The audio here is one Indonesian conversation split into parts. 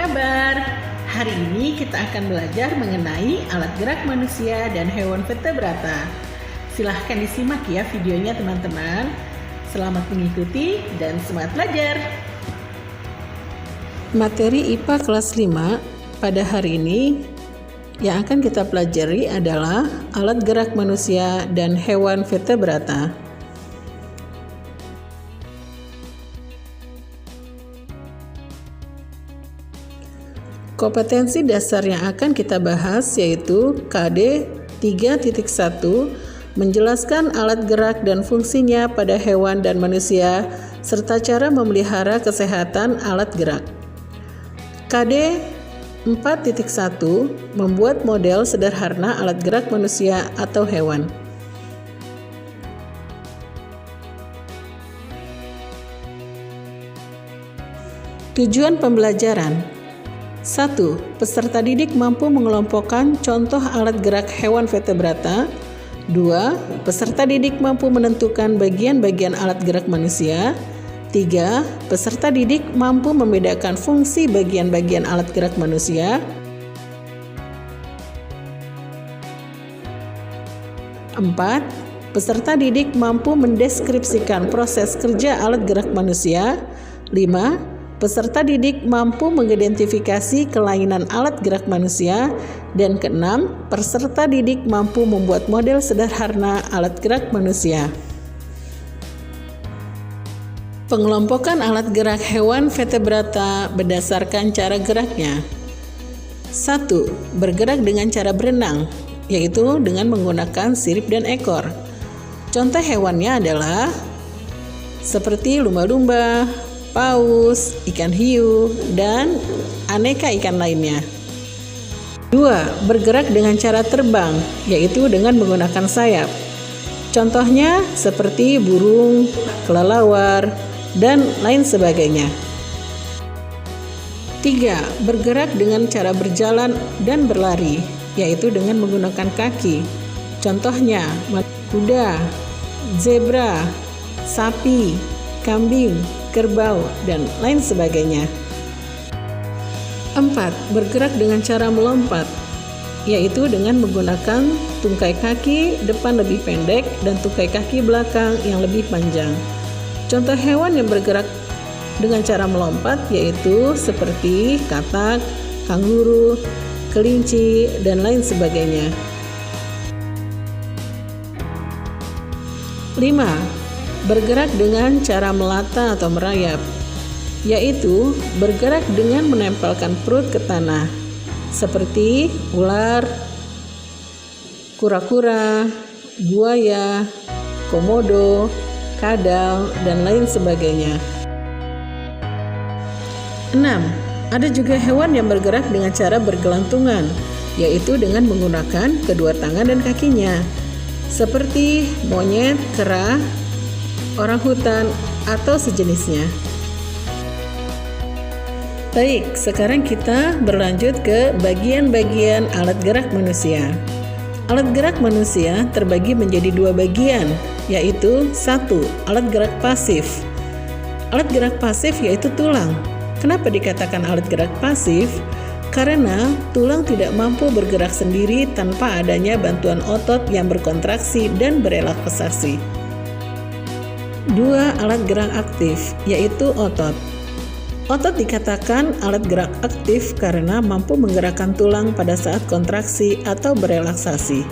kabar? Hari ini kita akan belajar mengenai alat gerak manusia dan hewan vertebrata. Silahkan disimak ya videonya teman-teman. Selamat mengikuti dan semangat belajar. Materi IPA kelas 5 pada hari ini yang akan kita pelajari adalah alat gerak manusia dan hewan vertebrata. Kompetensi dasar yang akan kita bahas yaitu KD 3.1, menjelaskan alat gerak dan fungsinya pada hewan dan manusia serta cara memelihara kesehatan alat gerak. KD 4.1, membuat model sederhana alat gerak manusia atau hewan. Tujuan pembelajaran: 1. Peserta didik mampu mengelompokkan contoh alat gerak hewan vertebrata. 2. Peserta didik mampu menentukan bagian-bagian alat gerak manusia. 3. Peserta didik mampu membedakan fungsi bagian-bagian alat gerak manusia. 4. Peserta didik mampu mendeskripsikan proses kerja alat gerak manusia. 5. Peserta didik mampu mengidentifikasi kelainan alat gerak manusia. Dan keenam, peserta didik mampu membuat model sederhana alat gerak manusia. Pengelompokan alat gerak hewan vertebrata berdasarkan cara geraknya. 1. Bergerak dengan cara berenang, yaitu dengan menggunakan sirip dan ekor. Contoh hewannya adalah seperti lumba-lumba, paus, ikan hiu, dan aneka ikan lainnya. 2. Bergerak dengan cara terbang, yaitu dengan menggunakan sayap. Contohnya seperti burung, kelelawar, dan lain sebagainya. 3. Bergerak dengan cara berjalan dan berlari, yaitu dengan menggunakan kaki. Contohnya kuda, zebra, sapi, kambing, kerbau, dan lain sebagainya. 4. Bergerak dengan cara melompat, yaitu dengan menggunakan tungkai kaki depan lebih pendek dan tungkai kaki belakang yang lebih panjang. Contoh hewan yang bergerak dengan cara melompat yaitu seperti katak, kanguru, kelinci, dan lain sebagainya. 5. Bergerak dengan cara melata atau merayap, yaitu bergerak dengan menempelkan perut ke tanah, seperti ular, kura-kura, buaya, komodo, kadal, dan lain sebagainya. 6. Ada juga hewan yang bergerak dengan cara bergelantungan, yaitu dengan menggunakan kedua tangan dan kakinya, seperti monyet, kera, orang hutan, atau sejenisnya. Baik, sekarang kita berlanjut ke bagian-bagian alat gerak manusia. Alat gerak manusia terbagi menjadi dua bagian, yaitu 1. Alat gerak pasif. Alat gerak pasif yaitu tulang. Kenapa dikatakan alat gerak pasif? Karena tulang tidak mampu bergerak sendiri tanpa adanya bantuan otot yang berkontraksi dan berelaksasi. 2. Alat gerak aktif, yaitu otot. Otot dikatakan alat gerak aktif karena mampu menggerakkan tulang pada saat kontraksi atau berelaksasi.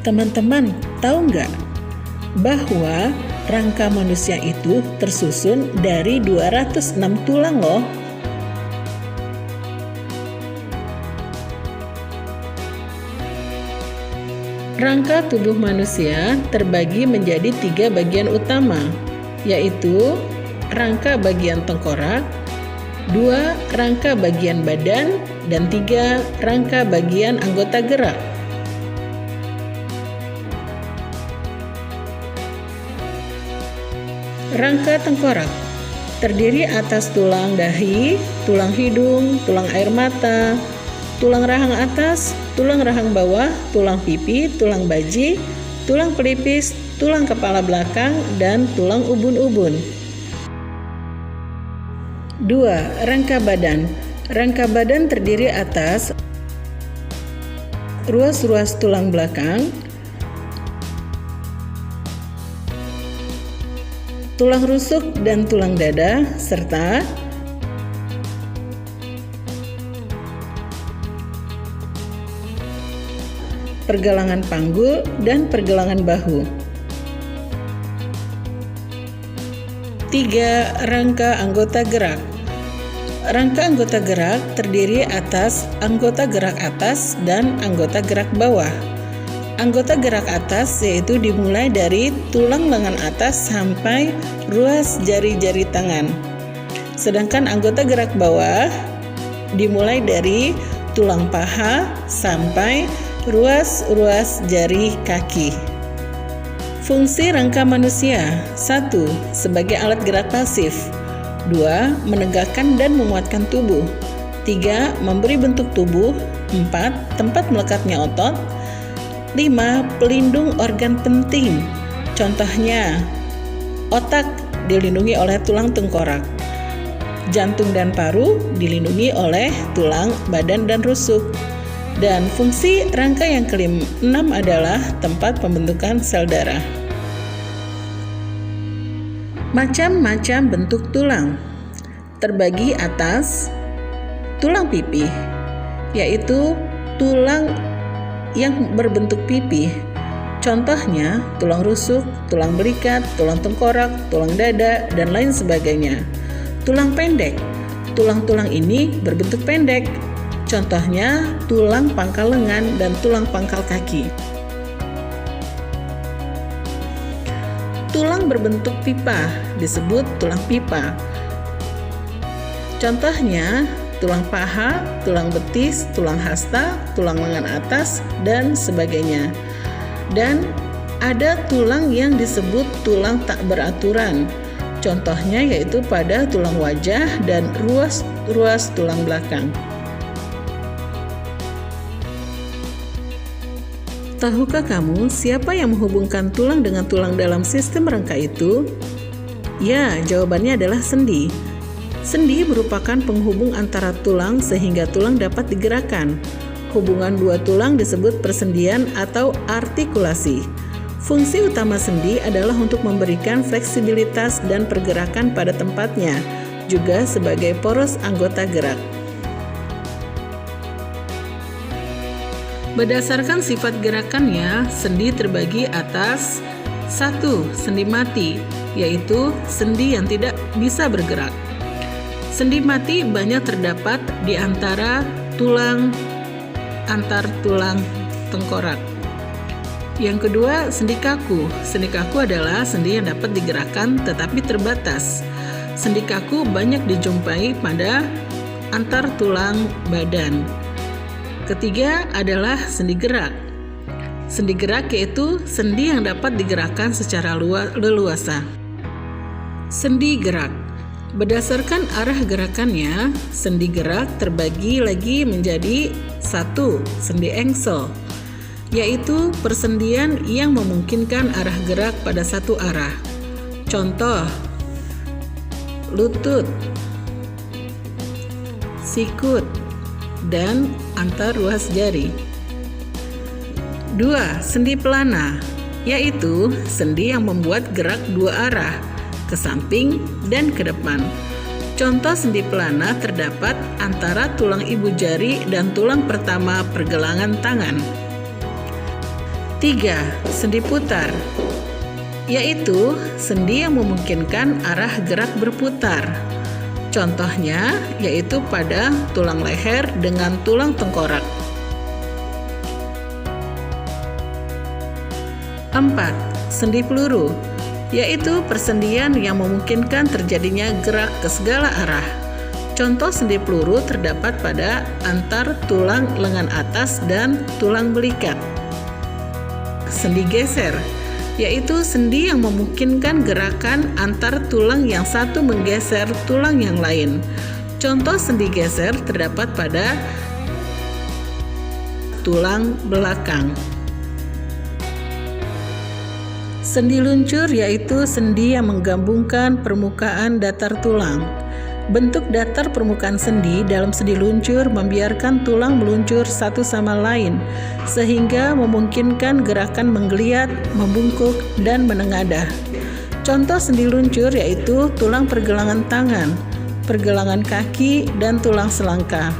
Teman-teman, tahu nggak bahwa rangka manusia itu tersusun dari 206 tulang loh? Rangka tubuh manusia terbagi menjadi 3 bagian utama, yaitu rangka bagian tengkorak, 2 rangka bagian badan, dan 3 rangka bagian anggota gerak. Rangka tengkorak terdiri atas tulang dahi, tulang hidung, tulang air mata, tulang rahang atas, tulang rahang bawah, tulang pipi, tulang baji, tulang pelipis, tulang kepala belakang, dan tulang ubun-ubun. 2. Rangka badan. Rangka badan terdiri atas ruas-ruas tulang belakang, tulang rusuk dan tulang dada, serta pergelangan panggul dan pergelangan bahu. 3. Rangka anggota gerak. Rangka anggota gerak terdiri atas anggota gerak atas dan anggota gerak bawah. Anggota gerak atas yaitu dimulai dari tulang lengan atas sampai ruas jari-jari tangan. Sedangkan anggota gerak bawah dimulai dari tulang paha sampai ruas-ruas jari kaki. Fungsi rangka manusia: 1. Sebagai alat gerak pasif. 2. Menegakkan dan menguatkan tubuh. 3. Memberi bentuk tubuh. 4. Tempat melekatnya otot. 5. Pelindung organ penting. Contohnya, otak dilindungi oleh tulang tengkorak. Jantung dan paru dilindungi oleh tulang badan dan rusuk. Dan fungsi rangka yang ke-6 adalah tempat pembentukan sel darah. Macam-macam bentuk tulang terbagi atas tulang pipih, yaitu tulang yang berbentuk pipih. Contohnya tulang rusuk, tulang belikat, tulang tengkorak, tulang dada, dan lain sebagainya. Tulang pendek. Tulang-tulang ini berbentuk pendek. Contohnya tulang pangkal lengan dan tulang pangkal kaki. Tulang berbentuk pipa disebut tulang pipa. Contohnya tulang paha, tulang betis, tulang hasta, tulang lengan atas, dan sebagainya. Dan ada tulang yang disebut tulang tak beraturan. Contohnya yaitu pada tulang wajah dan ruas-ruas tulang belakang. Tahukah kamu siapa yang menghubungkan tulang dengan tulang dalam sistem rangka itu? Ya, jawabannya adalah sendi. Sendi merupakan penghubung antara tulang sehingga tulang dapat digerakkan. Hubungan dua tulang disebut persendian atau artikulasi. Fungsi utama sendi adalah untuk memberikan fleksibilitas dan pergerakan pada tempatnya, juga sebagai poros anggota gerak. Berdasarkan sifat gerakannya, sendi terbagi atas 1. Sendi mati, yaitu sendi yang tidak bisa bergerak. Sendi mati banyak terdapat di antara tulang antar tulang tengkorak. Yang kedua, sendi kaku. Sendi kaku adalah sendi yang dapat digerakkan tetapi terbatas. Sendi kaku banyak dijumpai pada antar tulang badan. Ketiga adalah sendi gerak. Sendi gerak yaitu sendi yang dapat digerakkan secara leluasa. Sendi gerak. Berdasarkan arah gerakannya, sendi gerak terbagi lagi menjadi 1. Sendi engsel, yaitu persendian yang memungkinkan arah gerak pada satu arah. Contoh, lutut, sikut, dan antar ruas jari. 2. Sendi pelana, yaitu sendi yang membuat gerak dua arah, ke samping dan ke depan. Contoh sendi pelana terdapat antara tulang ibu jari dan tulang pertama pergelangan tangan. 3. Sendi putar, yaitu sendi yang memungkinkan arah gerak berputar. Contohnya yaitu pada tulang leher dengan tulang tengkorak. 4. Sendi peluru, yaitu persendian yang memungkinkan terjadinya gerak ke segala arah. Contoh sendi peluru terdapat pada antar tulang lengan atas dan tulang belikat. Sendi geser, yaitu sendi yang memungkinkan gerakan antar tulang yang satu menggeser tulang yang lain. Contoh sendi geser terdapat pada tulang belakang. Sendi luncur yaitu sendi yang menggabungkan permukaan datar tulang. Bentuk datar permukaan sendi dalam sendi luncur membiarkan tulang meluncur satu sama lain, sehingga memungkinkan gerakan menggeliat, membungkuk, dan menengadah. Contoh sendi luncur yaitu tulang pergelangan tangan, pergelangan kaki, dan tulang selangkah.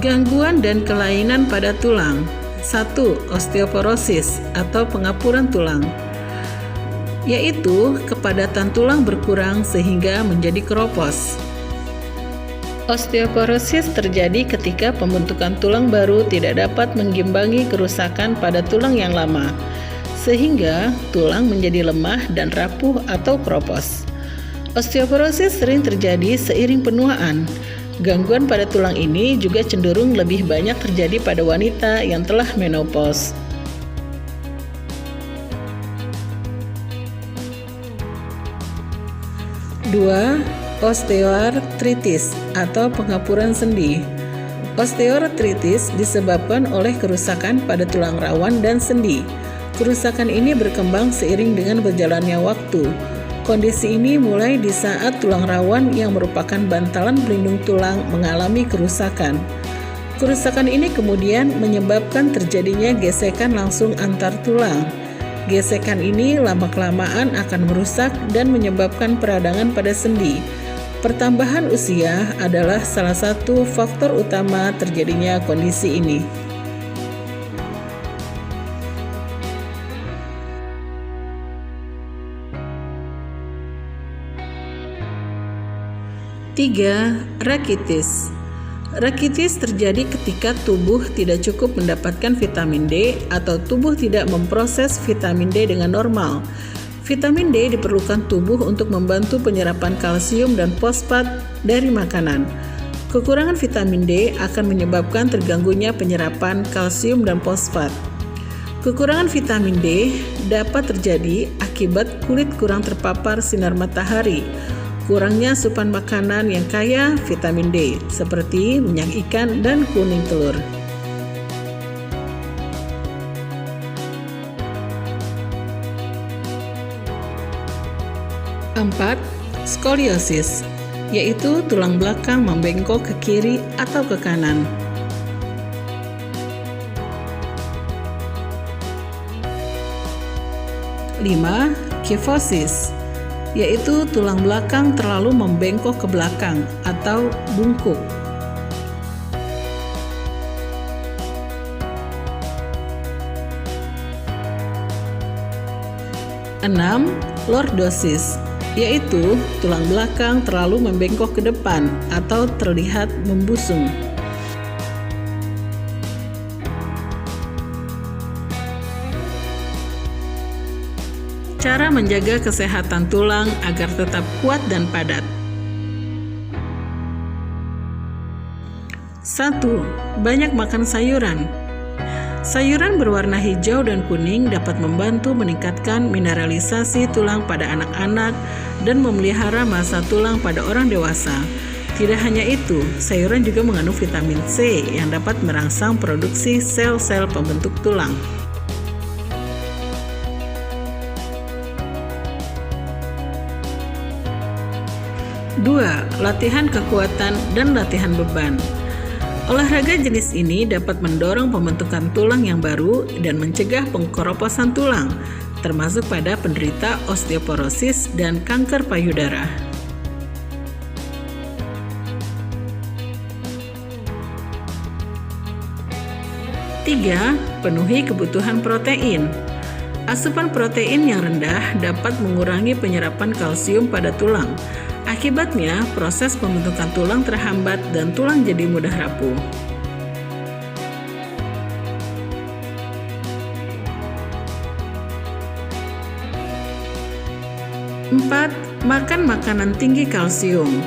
Gangguan dan kelainan pada tulang. 1. Osteoporosis atau pengapuran tulang, yaitu kepadatan tulang berkurang sehingga menjadi keropos. Osteoporosis terjadi ketika pembentukan tulang baru tidak dapat mengimbangi kerusakan pada tulang yang lama, sehingga tulang menjadi lemah dan rapuh atau keropos. Osteoporosis sering terjadi seiring penuaan. Gangguan pada tulang ini juga cenderung lebih banyak terjadi pada wanita yang telah menopause. Dua, osteoartritis atau pengapuran sendi. Osteoartritis disebabkan oleh kerusakan pada tulang rawan dan sendi. Kerusakan ini berkembang seiring dengan berjalannya waktu. Kondisi ini mulai di saat tulang rawan yang merupakan bantalan pelindung tulang mengalami kerusakan. Kerusakan ini kemudian menyebabkan terjadinya gesekan langsung antar tulang. Gesekan ini lama-kelamaan akan merusak dan menyebabkan peradangan pada sendi. Pertambahan usia adalah salah satu faktor utama terjadinya kondisi ini. 3. Rakitis. Rakitis terjadi ketika tubuh tidak cukup mendapatkan vitamin D atau tubuh tidak memproses vitamin D dengan normal. Vitamin D diperlukan tubuh untuk membantu penyerapan kalsium dan fosfat dari makanan. Kekurangan vitamin D akan menyebabkan terganggunya penyerapan kalsium dan fosfat. Kekurangan vitamin D dapat terjadi akibat kulit kurang terpapar sinar matahari, kurangnya asupan makanan yang kaya vitamin D seperti minyak ikan dan kuning telur. 4. Skoliosis, yaitu tulang belakang membengkok ke kiri atau ke kanan. 5. Kyphosis, yaitu tulang belakang terlalu membengkok ke belakang atau bungkuk. 6. Lordosis, yaitu tulang belakang terlalu membengkok ke depan atau terlihat membusung. Cara menjaga kesehatan tulang agar tetap kuat dan padat. 1. Banyak makan sayuran. Sayuran berwarna hijau dan kuning dapat membantu meningkatkan mineralisasi tulang pada anak-anak dan memelihara massa tulang pada orang dewasa. Tidak hanya itu, sayuran juga mengandung vitamin C yang dapat merangsang produksi sel-sel pembentuk tulang. 2. Latihan kekuatan dan latihan beban. Olahraga jenis ini dapat mendorong pembentukan tulang yang baru dan mencegah pengkeroposan tulang, termasuk pada penderita osteoporosis dan kanker payudara. 3. Penuhi kebutuhan protein. Asupan protein yang rendah dapat mengurangi penyerapan kalsium pada tulang. Akibatnya, proses pembentukan tulang terhambat dan tulang jadi mudah rapuh. 4. Makan makanan tinggi kalsium.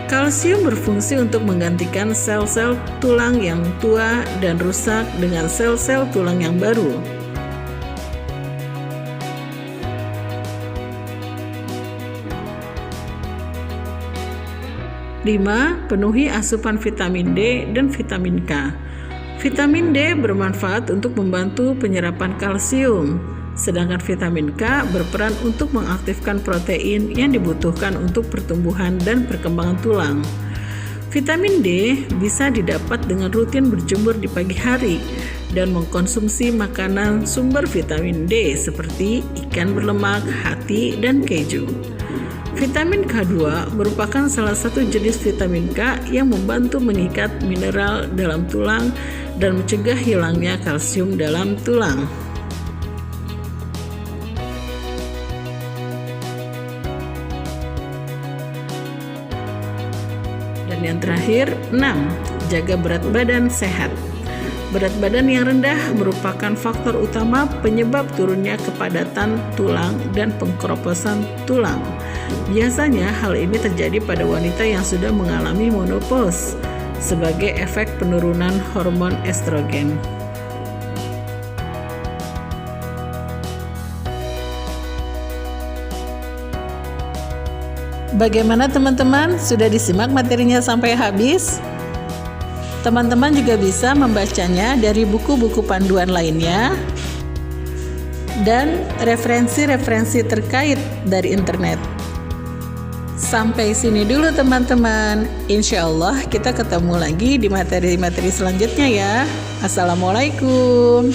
Kalsium berfungsi untuk menggantikan sel-sel tulang yang tua dan rusak dengan sel-sel tulang yang baru. 5. Penuhi asupan vitamin D dan vitamin K. Vitamin D bermanfaat untuk membantu penyerapan kalsium, sedangkan vitamin K berperan untuk mengaktifkan protein yang dibutuhkan untuk pertumbuhan dan perkembangan tulang. Vitamin D bisa didapat dengan rutin berjemur di pagi hari dan mengkonsumsi makanan sumber vitamin D seperti ikan berlemak, hati, dan keju. Vitamin K2 merupakan salah satu jenis vitamin K yang membantu mengikat mineral dalam tulang dan mencegah hilangnya kalsium dalam tulang. Dan yang terakhir, 6. Jaga berat badan sehat. Berat badan yang rendah merupakan faktor utama penyebab turunnya kepadatan tulang dan pengkeroposan tulang. Biasanya hal ini terjadi pada wanita yang sudah mengalami menopause sebagai efek penurunan hormon estrogen. Bagaimana teman-teman? Sudah disimak materinya sampai habis? Teman-teman juga bisa membacanya dari buku-buku panduan lainnya dan referensi-referensi terkait dari internet. Sampai sini dulu teman-teman. Insya Allah kita ketemu lagi di materi-materi selanjutnya ya. Assalamualaikum.